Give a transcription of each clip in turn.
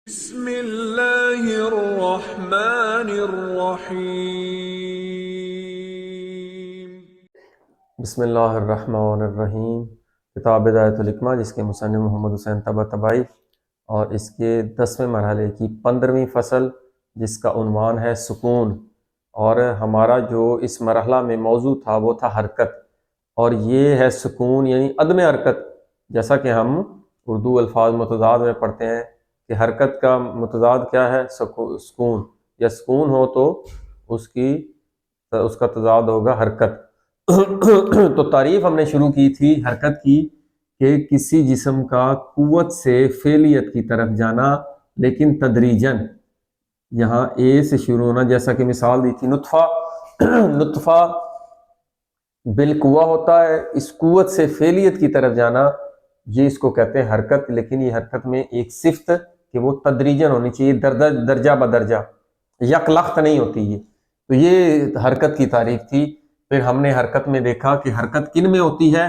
بسم اللہ الرحمن الرحیم۔ بسم اللہ الرحمن الرحیم۔ کتاب بدایۃ الحکمہ جس کے مصنف محمد حسین طباطبائی، اور اس کے 10ویں مرحلے کی 15ویں فصل جس کا عنوان ہے سکون۔ اور ہمارا جو اس مرحلہ میں موضوع تھا وہ تھا حرکت، اور یہ ہے سکون یعنی عدم حرکت۔ جیسا کہ ہم اردو الفاظ متضاد میں پڑھتے ہیں کہ حرکت کا متضاد کیا ہے؟ سکون، یا سکون ہو تو اس کا تضاد ہوگا حرکت۔ تو تعریف ہم نے شروع کی تھی حرکت کی کہ کسی جسم کا قوت سے فعلیت کی طرف جانا، لیکن تدریجاً، یہاں اے سے شروع ہونا۔ جیسا کہ مثال دی تھی نطفہ بالقوہ ہوتا ہے، اس قوت سے فعلیت کی طرف جانا، یہ اس کو کہتے ہیں حرکت۔ لیکن یہ حرکت میں ایک صفت کہ وہ تدریجاً ہونی چاہیے، درجہ بدرجہ، یک لخت نہیں ہوتی یہ۔ تو یہ حرکت کی تعریف تھی۔ پھر ہم نے حرکت میں دیکھا کہ حرکت کن میں ہوتی ہے؟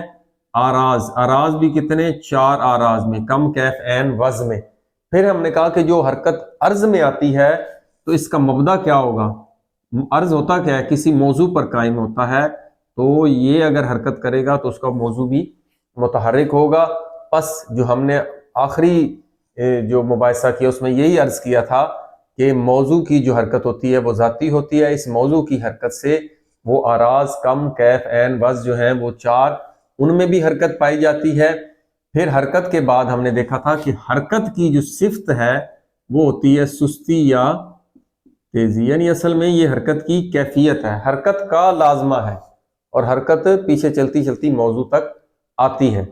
آراز بھی کتنے؟ 4 آراز میں، کم، کیف، عین، وز میں۔ پھر ہم نے کہا کہ جو حرکت عرض میں آتی ہے تو اس کا مبدا کیا ہوگا؟ عرض ہوتا کیا ہے؟ کسی موضوع پر قائم ہوتا ہے، تو یہ اگر حرکت کرے گا تو اس کا موضوع بھی متحرک ہوگا۔ پس جو ہم نے آخری جو مباحثہ کیا اس میں یہی عرض کیا تھا کہ موضوع کی جو حرکت ہوتی ہے وہ ذاتی ہوتی ہے۔ اس موضوع کی حرکت سے وہ آراز، کم، کیف، عین، وز جو ہیں وہ 4، ان میں بھی حرکت پائی جاتی ہے۔ پھر حرکت کے بعد ہم نے دیکھا تھا کہ حرکت کی جو صفت ہے وہ ہوتی ہے سستی یا تیزی، یعنی اصل میں یہ حرکت کی کیفیت ہے، حرکت کا لازمہ ہے، اور حرکت پیچھے چلتی چلتی موضوع تک آتی ہے۔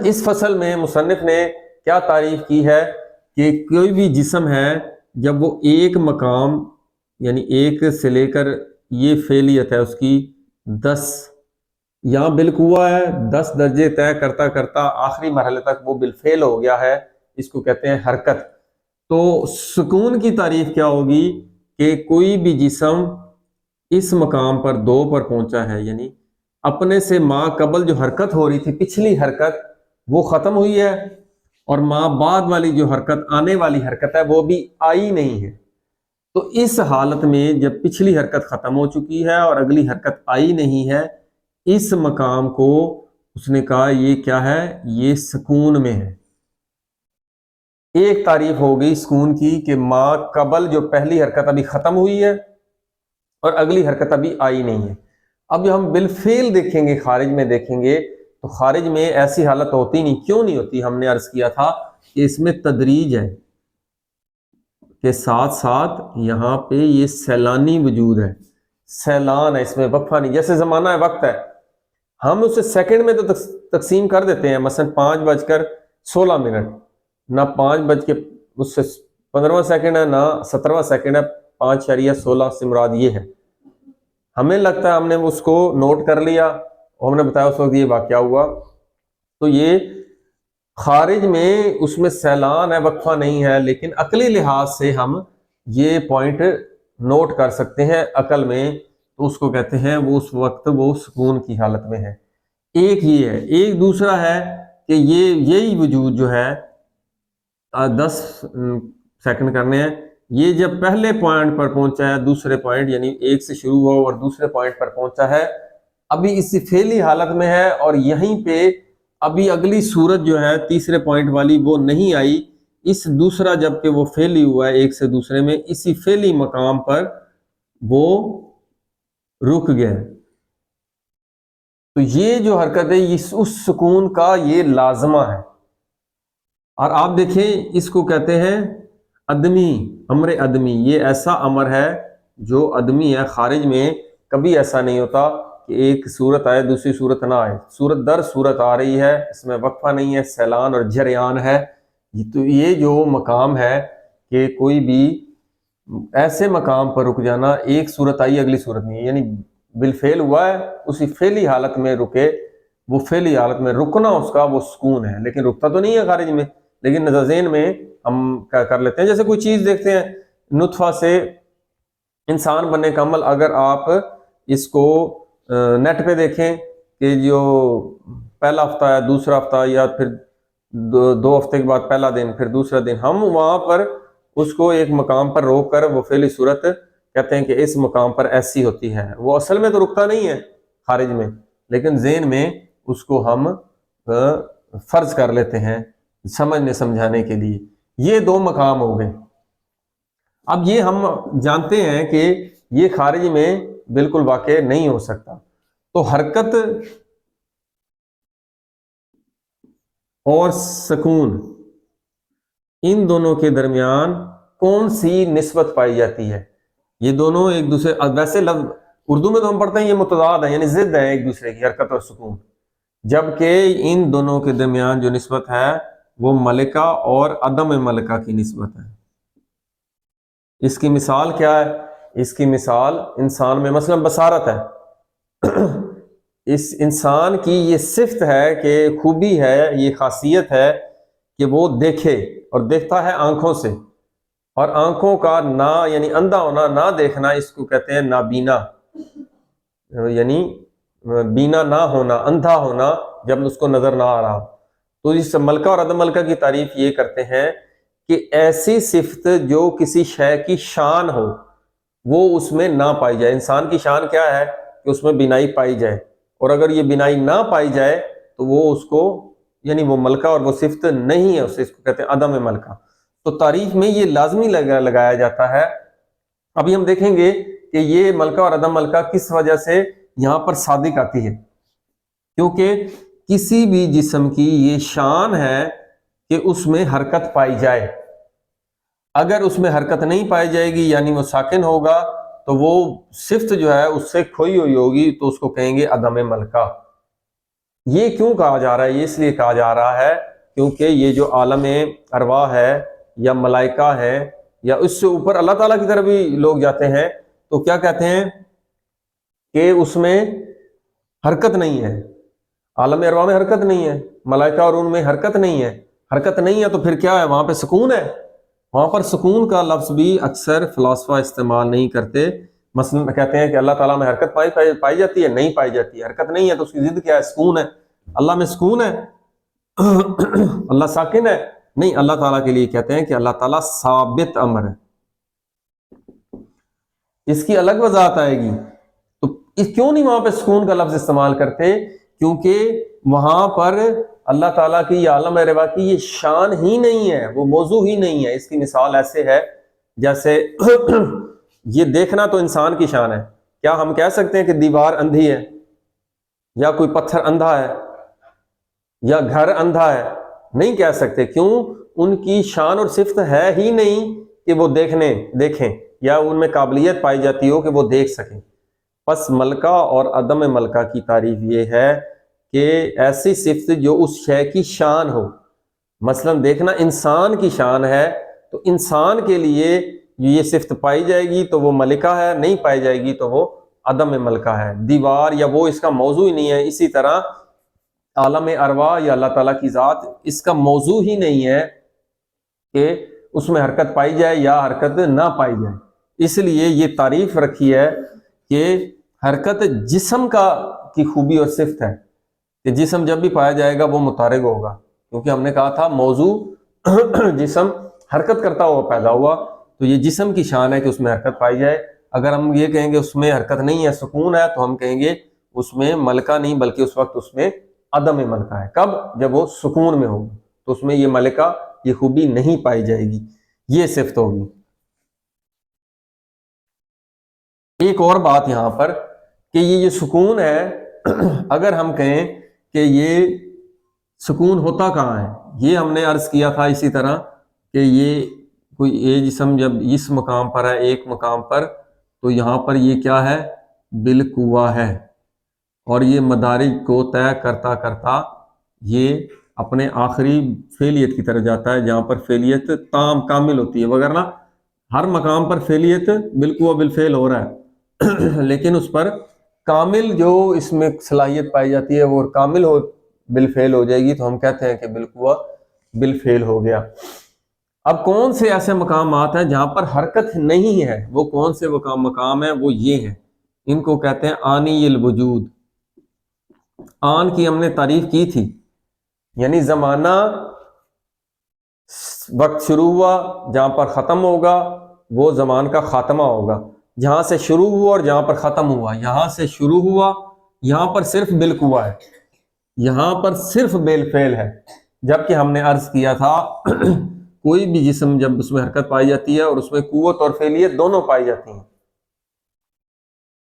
اس فصل میں مصنف نے کیا تعریف کی ہے کہ کوئی بھی جسم ہے جب وہ ایک مقام، یعنی ایک سے لے کر، یہ فعلیت ہے اس کی 10، یہاں بالقوہ ہے، 10 درجے طے کرتا کرتا آخری مرحلے تک وہ بالفعل ہو گیا ہے، اس کو کہتے ہیں حرکت۔ تو سکون کی تعریف کیا ہوگی کہ کوئی بھی جسم اس مقام پر 2 پر پہنچا ہے، یعنی اپنے سے ما قبل جو حرکت ہو رہی تھی، پچھلی حرکت، وہ ختم ہوئی ہے، اور ما بعد والی جو حرکت، آنے والی حرکت ہے، وہ بھی آئی نہیں ہے۔ تو اس حالت میں جب پچھلی حرکت ختم ہو چکی ہے اور اگلی حرکت آئی نہیں ہے، اس مقام کو اس نے کہا یہ کیا ہے؟ یہ سکون میں ہے۔ ایک تعریف ہو گئی سکون کی کہ ما قبل جو پہلی حرکت ابھی ختم ہوئی ہے اور اگلی حرکت ابھی آئی نہیں ہے۔ اب ہم بالفعل دیکھیں گے، خارج میں دیکھیں گے، تو خارج میں ایسی حالت ہوتی نہیں۔ کیوں نہیں ہوتی؟ ہم نے عرض کیا تھا کہ اس میں تدریج ہے، کہ ساتھ ساتھ یہاں پہ یہ سیلانی وجود ہے، سیلان ہے، اس میں وقفہ نہیں۔ جیسے زمانہ ہے، وقت ہے، ہم اسے سیکنڈ میں تو تقسیم کر دیتے ہیں، مثلا 5:16، نہ 5:15 سیکنڈ ہے، نہ 17 سیکنڈ ہے، 5.16 سے مراد یہ ہے۔ ہمیں لگتا ہے ہم نے اس کو نوٹ کر لیا، اور ہم نے بتایا اس وقت یہ واقعہ ہوا۔ تو یہ خارج میں اس میں سیلان ہے، وقفہ نہیں ہے، لیکن عقلی لحاظ سے ہم یہ پوائنٹ نوٹ کر سکتے ہیں عقل میں، تو اس کو کہتے ہیں وہ اس وقت وہ سکون کی حالت میں ہے۔ ایک یہ ہے۔ ایک دوسرا ہے کہ یہی وجود جو ہے 10 سیکنڈ کرنے ہیں، یہ جب پہلے پوائنٹ پر پہنچا ہے، دوسرے پوائنٹ یعنی ایک سے شروع ہوا اور دوسرے پوائنٹ پر پہنچا ہے، ابھی اس فعلی حالت میں ہے، اور یہیں پہ ابھی اگلی صورت جو ہے تیسرے پوائنٹ والی وہ نہیں آئی۔ اس دوسرا جب کہ وہ فعلی ہوا ہے ایک سے دوسرے میں، اسی فعلی مقام پر وہ رک گیا۔ تو یہ جو حرکت ہے اس سکون کا یہ لازمہ ہے۔ اور آپ دیکھیں اس کو کہتے ہیں ادمی، امر ادمی۔ یہ ایسا امر ہے جو ادمی ہے۔ خارج میں کبھی ایسا نہیں ہوتا کہ ایک صورت آئے دوسری صورت نہ آئے، صورت در صورت آ رہی ہے، اس میں وقفہ نہیں ہے، سیلان اور جریان ہے۔ تو یہ جو مقام ہے کہ کوئی بھی ایسے مقام پر رک جانا، ایک صورت آئی اگلی صورت نہیں ہے، یعنی بالفعل ہوا ہے، اسی فعلی حالت میں رکے، وہ فعلی حالت میں رکنا اس کا وہ سکون ہے، لیکن رکتا تو نہیں ہے خارج میں۔ لیکن ذہن میں ہم کیا کر لیتے ہیں، جیسے کوئی چیز دیکھتے ہیں، نطفہ سے انسان بننے کا عمل، اگر آپ اس کو نیٹ پہ دیکھیں کہ جو پہلا ہفتہ ہے، دوسرا ہفتہ، یا پھر دو ہفتے کے بعد پہلا دن، پھر دوسرا دن، ہم وہاں پر اس کو ایک مقام پر روک کر وہ فعلی صورت کہتے ہیں کہ اس مقام پر ایسی ہوتی ہے. وہ اصل میں تو رکتا نہیں ہے خارج میں، لیکن ذہن میں اس کو ہم فرض کر لیتے ہیں سمجھنے سمجھانے کے لیے. یہ دو مقام ہو گئے. اب یہ ہم جانتے ہیں کہ یہ خارج میں بالکل واقع نہیں ہو سکتا. تو حرکت اور سکون ان دونوں کے درمیان کون سی نسبت پائی جاتی ہے؟ یہ دونوں ایک دوسرے، ویسے لفظ اردو میں تو ہم پڑھتے ہیں یہ متضاد ہیں، یعنی ضد ہیں ایک دوسرے کی، حرکت اور سکون، جبکہ ان دونوں کے درمیان جو نسبت ہے وہ ملکہ اور عدم ملکہ کی نسبت ہے. اس کی مثال کیا ہے؟ اس کی مثال انسان میں مثلا بصارت ہے. اس انسان کی یہ صفت ہے کہ خوبی ہے، یہ خاصیت ہے کہ وہ دیکھے، اور دیکھتا ہے آنکھوں سے، اور آنکھوں کا نہ یعنی اندھا ہونا، نہ دیکھنا، اس کو کہتے ہیں نابینا، یعنی بینا نہ ہونا، اندھا ہونا جب اس کو نظر نہ آ رہا. تو اس ملکہ اور عدم ملکہ کی تعریف یہ کرتے ہیں کہ ایسی صفت جو کسی شے کی شان ہو وہ اس میں نہ پائی جائے. انسان کی شان کیا ہے؟ کہ اس میں بینائی پائی جائے، اور اگر یہ بینائی نہ پائی جائے تو وہ اس کو یعنی وہ ملکہ اور وہ صفت نہیں ہے، اس کو کہتے ہیں عدم ملکہ. تو تعریف میں یہ لازمی لگایا جاتا ہے. ابھی ہم دیکھیں گے کہ یہ ملکہ اور عدم ملکہ کس وجہ سے یہاں پر صادق آتی ہے، کیونکہ کسی بھی جسم کی یہ شان ہے کہ اس میں حرکت پائی جائے. اگر اس میں حرکت نہیں پائی جائے گی یعنی وہ ساکن ہوگا تو وہ صفت جو ہے اس سے کھوئی ہوئی ہوگی، تو اس کو کہیں گے عدم ملکہ. یہ کیوں کہا جا رہا ہے؟ یہ اس لیے کہا جا رہا ہے کیونکہ یہ جو عالم ارواح ہے یا ملائکہ ہے یا اس سے اوپر اللہ تعالیٰ کی طرف بھی لوگ جاتے ہیں، تو کیا کہتے ہیں کہ اس میں حرکت نہیں ہے. عالم ارواح میں حرکت نہیں ہے، ملائکہ اور ان میں حرکت نہیں ہے. حرکت نہیں ہے تو پھر کیا ہے؟ وہاں پہ سکون ہے. وہاں پر سکون کا لفظ بھی اکثر فلاسفہ استعمال نہیں کرتے. مثلا کہتے ہیں کہ اللہ تعالیٰ میں حرکت پائی جاتی ہے؟ نہیں پائی جاتی. حرکت نہیں ہے تو اس کی ضد کیا ہے؟ سکون ہے. اللہ میں سکون ہے؟ اللہ ساکن ہے؟ نہیں. اللہ تعالیٰ کے لیے کہتے ہیں کہ اللہ تعالیٰ ثابت امر ہے. اس کی الگ وضاحت آئے گی. تو کیوں نہیں وہاں پہ سکون کا لفظ استعمال کرتے؟ کیونکہ وہاں پر اللہ تعالیٰ کی یہ عالم ارواح کی یہ شان ہی نہیں ہے، وہ موضوع ہی نہیں ہے. اس کی مثال ایسے ہے جیسے یہ دیکھنا تو انسان کی شان ہے. کیا ہم کہہ سکتے ہیں کہ دیوار اندھی ہے یا کوئی پتھر اندھا ہے یا گھر اندھا ہے؟ نہیں کہہ سکتے. کیوں؟ ان کی شان اور صفت ہے ہی نہیں کہ وہ دیکھیں یا ان میں قابلیت پائی جاتی ہو کہ وہ دیکھ سکیں. پس ملکہ اور عدم ملکہ کی تعریف یہ ہے کہ ایسی صفت جو اس شے کی شان ہو. مثلا دیکھنا انسان کی شان ہے تو انسان کے لیے یہ صفت پائی جائے گی تو وہ ملکہ ہے، نہیں پائی جائے گی تو وہ عدم ملکہ ہے. دیوار یا وہ اس کا موضوع ہی نہیں ہے. اسی طرح عالم ارواح یا اللہ تعالیٰ کی ذات اس کا موضوع ہی نہیں ہے کہ اس میں حرکت پائی جائے یا حرکت نہ پائی جائے. اس لیے یہ تعریف رکھی ہے کہ حرکت جسم کی خوبی اور صفت ہے کہ جسم جب بھی پایا جائے گا وہ متحرک ہوگا، کیونکہ ہم نے کہا تھا موضوع جسم حرکت کرتا ہوا پیدا ہوا، تو یہ جسم کی شان ہے کہ اس میں حرکت پائی جائے. اگر ہم یہ کہیں گے اس میں حرکت نہیں ہے، سکون ہے، تو ہم کہیں گے اس میں ملکہ نہیں بلکہ اس وقت اس میں عدم ملکہ ہے. کب؟ جب وہ سکون میں ہوگا تو اس میں یہ ملکہ، یہ خوبی نہیں پائی جائے گی، یہ صفت ہوگی. ایک اور بات یہاں پر کہ یہ سکون ہے، اگر ہم کہیں کہ یہ سکون ہوتا کہاں ہے؟ یہ ہم نے عرض کیا تھا اسی طرح کہ یہ جسم جب اس مقام پر ہے ایک مقام پر، تو یہاں پر یہ کیا ہے؟ بالقوہ ہے، اور یہ مدارج کو طے کرتا کرتا یہ اپنے آخری فعلیت کی طرف جاتا ہے جہاں پر فعلیت تام کامل ہوتی ہے. وغیرہ ہر مقام پر فعلیت بالقوہ بالفعل ہو رہا ہے لیکن اس پر کامل جو اس میں صلاحیت پائی جاتی ہے وہ کامل بالفعل ہو جائے گی تو ہم کہتے ہیں کہ بالقوہ بالفعل ہو گیا. اب کون سے ایسے مقامات ہیں جہاں پر حرکت نہیں ہے؟ وہ کون سے مقام ہیں؟ وہ یہ ہیں، ان کو کہتے ہیں آنی الوجود. آن کی ہم نے تعریف کی تھی، یعنی زمانہ وقت شروع ہوا جہاں پر ختم ہوگا وہ زمان کا خاتمہ ہوگا. جہاں سے شروع ہوا اور جہاں پر ختم ہوا، یہاں سے شروع ہوا، یہاں پر صرف بالقوہ ہے، یہاں پر صرف بالفعل ہے. جبکہ ہم نے عرض کیا تھا کوئی بھی جسم جب اس میں حرکت پائی جاتی ہے اور اس میں قوت اور فعلیت دونوں پائی جاتی ہیں،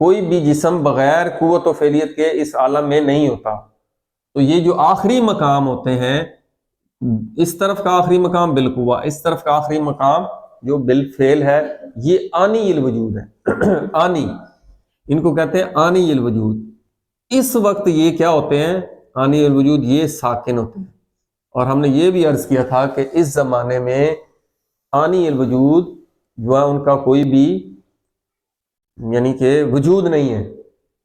کوئی بھی جسم بغیر قوت و فعلیت کے اس عالم میں نہیں ہوتا. تو یہ جو آخری مقام ہوتے ہیں، اس طرف کا آخری مقام بالقوہ، اس طرف کا آخری مقام جو بالفعل ہے، یہ آنی الوجود ہے. آنی، ان کو کہتے ہیں آنی الوجود. اس وقت یہ کیا ہوتے ہیں؟ آنی الوجود، یہ ساکن ہوتے ہیں. اور ہم نے یہ بھی عرض کیا تھا کہ اس زمانے میں آنی الوجود جو ہے ان کا کوئی بھی یعنی کہ وجود نہیں ہے،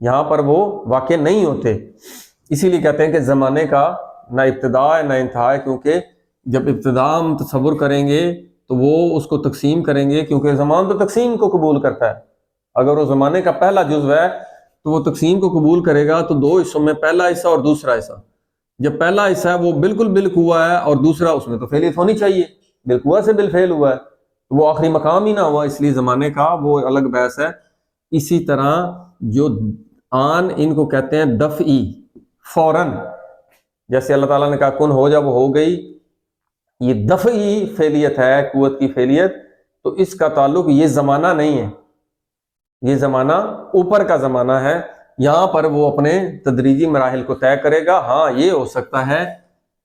یہاں پر وہ واقع نہیں ہوتے. اسی لیے کہتے ہیں کہ زمانے کا نہ ابتدا ہے نہ انتہا ہے، کیونکہ جب ابتدا ہم تصور کریں گے تو وہ اس کو تقسیم کریں گے، کیونکہ زمان تو تقسیم کو قبول کرتا ہے. اگر وہ زمانے کا پہلا جزو ہے تو وہ تقسیم کو قبول کرے گا، تو دو حصوں میں پہلا حصہ اور دوسرا حصہ. جب پہلا حصہ ہے وہ بالکل بالقوہ ہے اور دوسرا اس میں تو فعلیت ہونی چاہیے، بالقوہ سے بالفعل ہوا ہے، وہ آخری مقام ہی نہ ہوا، اس لیے زمانے کا وہ الگ بحث ہے. اسی طرح جو آن، ان کو کہتے ہیں دفعی، فوراً. جیسے اللہ تعالیٰ نے کہا کن ہو جا، وہ ہو گئی. یہ دفعی فعلیت ہے، قوت کی فعلیت. تو اس کا تعلق یہ زمانہ نہیں ہے، یہ زمانہ اوپر کا زمانہ ہے. یہاں پر وہ اپنے تدریجی مراحل کو طے کرے گا. ہاں یہ ہو سکتا ہے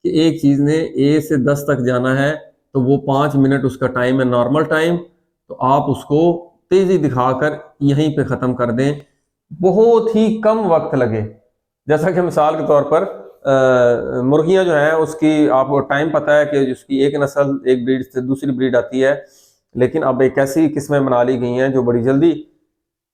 کہ ایک چیز نے اے سے 10 تک جانا ہے تو وہ 5 منٹ اس کا ٹائم ہے، نارمل ٹائم، تو آپ اس کو تیزی دکھا کر یہیں پہ ختم کر دیں، بہت ہی کم وقت لگے. جیسا کہ مثال کے طور پر مرغیاں جو ہیں اس کی آپ کو ٹائم پتہ ہے کہ اس کی ایک نسل ایک بریڈ سے دوسری بریڈ آتی ہے، لیکن اب ایک ایسی قسمیں بنا لی گئی ہیں جو بڑی جلدی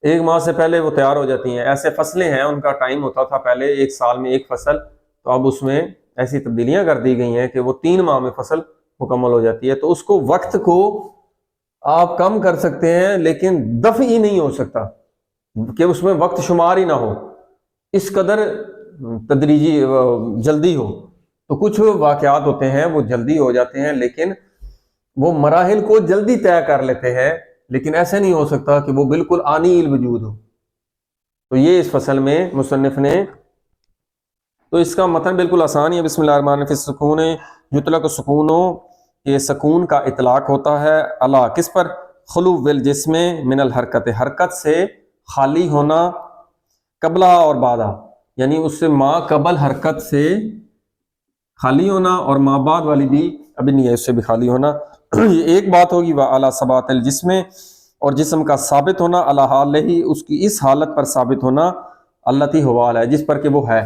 1 ماہ سے پہلے وہ تیار ہو جاتی ہیں. ایسے فصلیں ہیں، ان کا ٹائم ہوتا تھا پہلے 1 سال میں 1 فصل، تو اب اس میں ایسی تبدیلیاں کر دی گئی ہیں کہ وہ 3 ماہ میں فصل مکمل ہو جاتی ہے. تو اس کو وقت کو آپ کم کر سکتے ہیں، لیکن دفعی نہیں ہو سکتا کہ اس میں وقت شمار ہی نہ ہو، اس قدر تدریجی جلدی ہو. تو کچھ واقعات ہوتے ہیں وہ جلدی ہو جاتے ہیں، لیکن وہ مراحل کو جلدی طے کر لیتے ہیں، لیکن ایسے نہیں ہو سکتا کہ وہ بالکل آنی الوجود ہو. تو یہ اس فصل میں مصنف نے، تو اس کا متن بالکل آسان ہے. بسم اللہ الرحمن الرحیم. سکون یطلق سکونوں، یہ سکون کا اطلاق ہوتا ہے اللہ کس پر؟ خلو الجسم من الحرکت، حرکت سے خالی ہونا، قبلہ اور بعدہ، یعنی اس سے ما قبل حرکت سے خالی ہونا اور ما بعد والی بھی ابھی نہیں ہے، اس سے بھی خالی ہونا. یہ ایک بات ہوگی. وعلی ثبات الجسم، اور جسم کا ثابت ہونا، علی حالہ، اس کی اس حالت پر ثابت ہونا، التی حوال ہے، جس پر کہ وہ ہے.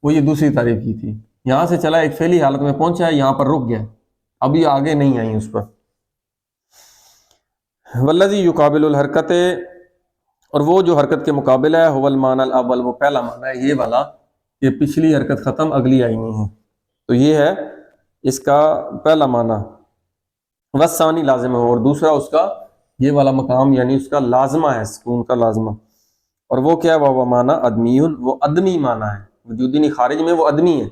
وہ یہ دوسری تعریف کی تھی. یہاں سے چلا ایک فعلی حالت میں پہنچا ہے، یہاں پر رک گیا، ابھی آگے نہیں آئی اس پر. والذی یقابل الحرکت، اور وہ جو حرکت کے مقابل ہے، هو المعنى الاول، وہ پہلا معنی ہے یہ والا، یہ پچھلی حرکت ختم اگلی آئی نہیں ہے، تو یہ ہے اس کا پہلا معنی. والثانی لازم ہے، اور دوسرا اس کا یہ والا مقام یعنی اس کا لازمہ ہے، سکون کا لازمہ. اور وہ کیا ہے؟ وہ معنی ادمی، وہ ادمی معنی ہے، وجودی نہیں، خارج میں وہ ادمی ہے.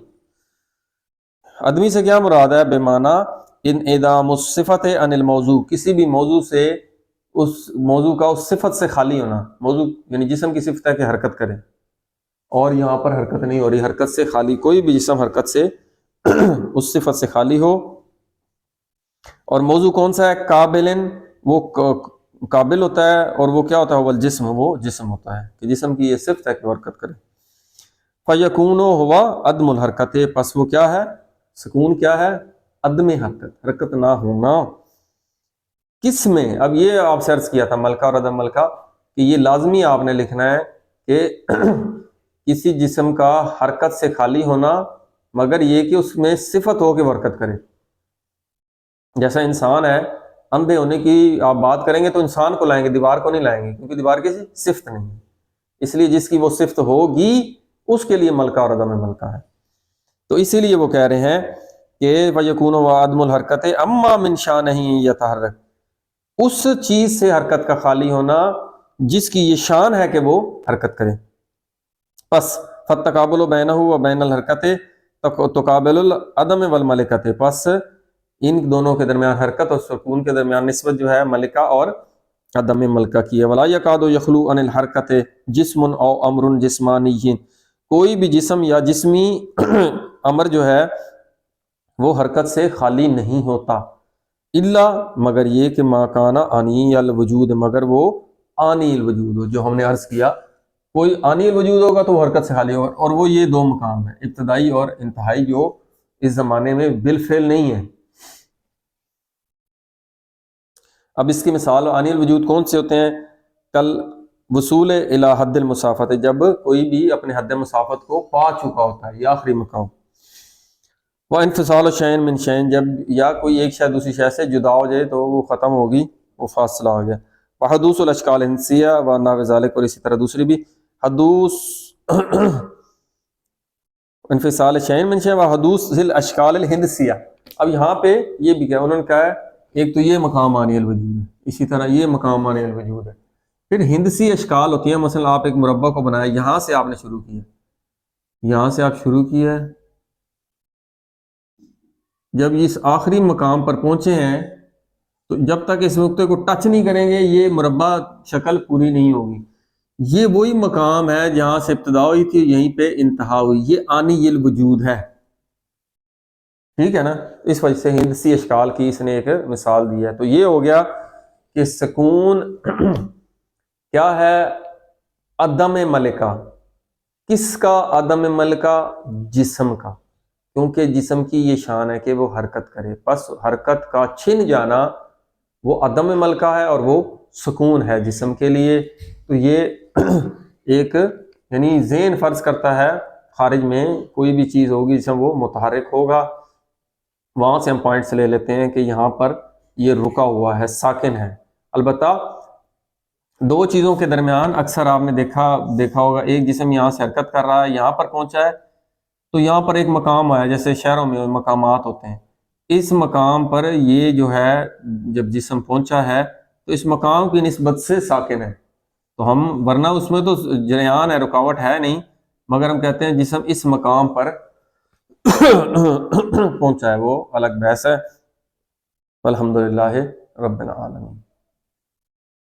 ادمی سے کیا مراد ہے؟ بے معنی انعدام الصفت عن الموضوع، کسی بھی موضوع سے، اس موضوع کا اس صفت سے خالی ہونا. موضوع یعنی جسم کی صفت ہے کہ حرکت کرے، اور یہاں پر حرکت نہیں ہو رہی، حرکت سے خالی. کوئی بھی جسم حرکت سے اس صفت سے خالی ہو. اور موضوع کون سا ہے؟ قابلن، وہ قابل ہوتا ہے، اور وہ کیا ہوتا ہے؟ وہ الجسم، وہ جسم ہوتا ہے کہ جسم کی یہ صفت ہے کہ حرکت کرے. فیکون ہوا عدم الحرکت، پس وہ کیا ہے؟ سکون کیا ہے؟ عدم حرکت، حرکت نہ ہونا. کس میں؟ اب یہ آپ سے عرض کیا تھا ملکہ اور عدم ملکہ، کہ یہ لازمی آپ نے لکھنا ہے کہ کسی جسم کا حرکت سے خالی ہونا، مگر یہ کہ اس میں صفت ہو کہ وہ حرکت کرے. جیسا انسان ہے، اندھے ہونے کی آپ بات کریں گے تو انسان کو لائیں گے، دیوار کو نہیں لائیں گے، کیونکہ دیوار کی صفت نہیں ہے. اس لیے جس کی وہ صفت ہوگی اس کے لیے ملکہ اور عدم ملکہ ہے. تو اسی لیے وہ کہہ رہے ہیں کہ فَيَكُونُ وَعَدْمُ الْحَرْكَةِ أَمَّا مِنْ شَانِهِ يَتَحَرَّكُ، اس چیز سے حرکت کا خالی ہونا جس کی یہ شان ہے کہ وہ حرکت کرے. پس فَالتَّقَابُلُ بَيْنَهُ وَبَيْنَ الْحَرْكَةِ تُقَابِلُ الْعَدَمِ وَالْمَلِكَةِ، پس ان دونوں کے درمیان، حرکت اور سکون کے درمیان نسبت جو ہے ملکہ اور عدم ملکہ کی ہے۔ ولا یکاد یخلو عن الحرکت جسم او امر جسمانی، کوئی بھی جسم یا جسمی امر جو ہے وہ حرکت سے خالی نہیں ہوتا، الا مگر یہ کہ ما کان انی الوجود، مگر وہ آنی الوجود ہو، جو ہم نے عرض کیا کوئی آنی الوجود ہوگا تو وہ حرکت سے خالی ہوگا، اور وہ یہ دو مقام ہیں، ابتدائی اور انتہائی، جو اس زمانے میں بالفعل نہیں ہے۔ اب اس کی مثال آنی الوجود کون سے ہوتے ہیں؟ کل وصول الی حد المسافت، جب کوئی بھی اپنے حد مسافت کو پا چکا ہوتا ہے، یہ آخری مقام۔ وہ انفصال شین من شین، جب یا کوئی ایک شے دوسری شے سے جدا ہو جائے تو وہ ختم ہوگی، وہ فاصلہ آ گیا۔ وحدوث الاشکال الہندسیہ و نحو ذالک، اور اسی طرح دوسری بھی حدوث انفصال شین من شین و حدوث الاشکال الہندسیہ۔ اب یہاں پہ یہ بھی کیا انہوں نے کہا ہے، ایک تو یہ مقام آنی الوجود ہے، اسی طرح یہ مقام آنی الوجود ہے، پھر ہندسی اشکال ہوتی ہیں، مثلا آپ ایک مربع کو بنایا، یہاں سے آپ نے شروع کیا، یہاں سے آپ شروع کیا ہے، جب اس آخری مقام پر پہنچے ہیں تو جب تک اس نقطے کو ٹچ نہیں کریں گے یہ مربع شکل پوری نہیں ہوگی۔ یہ وہی مقام ہے جہاں سے ابتدا ہوئی تھی، یہیں پہ انتہا ہوئی، یہ آنی الوجود ہے، ٹھیک ہے نا؟ اس وجہ سے ہندسی اشکال کی اس نے ایک مثال دی ہے۔ تو یہ ہو گیا کہ سکون کیا ہے؟ عدم ملکہ، کس کا عدم ملکہ؟ جسم کا، کیونکہ جسم کی یہ شان ہے کہ وہ حرکت کرے، پس حرکت کا چھن جانا وہ عدم ملکہ ہے اور وہ سکون ہے جسم کے لیے۔ تو یہ ایک یعنی ذہن فرض کرتا ہے خارج میں کوئی بھی چیز ہوگی جسم وہ متحرک ہوگا، وہاں سے ہم پوائنٹس لے لیتے ہیں کہ یہاں پر یہ رکا ہوا ہے، ساکن ہے۔ البتہ دو چیزوں کے درمیان اکثر آپ نے دیکھا ہوگا، ایک جسم یہاں سے حرکت کر رہا ہے، یہاں پر پہنچا ہے تو یہاں پر ایک مقام آیا، جیسے شہروں میں مقامات ہوتے ہیں، اس مقام پر یہ جو ہے جب جسم پہنچا ہے تو اس مقام کی نسبت سے ساکن ہے، تو ہم ورنہ اس میں تو جریان ہے، رکاوٹ ہے نہیں، مگر ہم کہتے ہیں جسم اس مقام پر پہنچا ہے، وہ الگ بحث ہے۔ الحمدللہ رب العالمین۔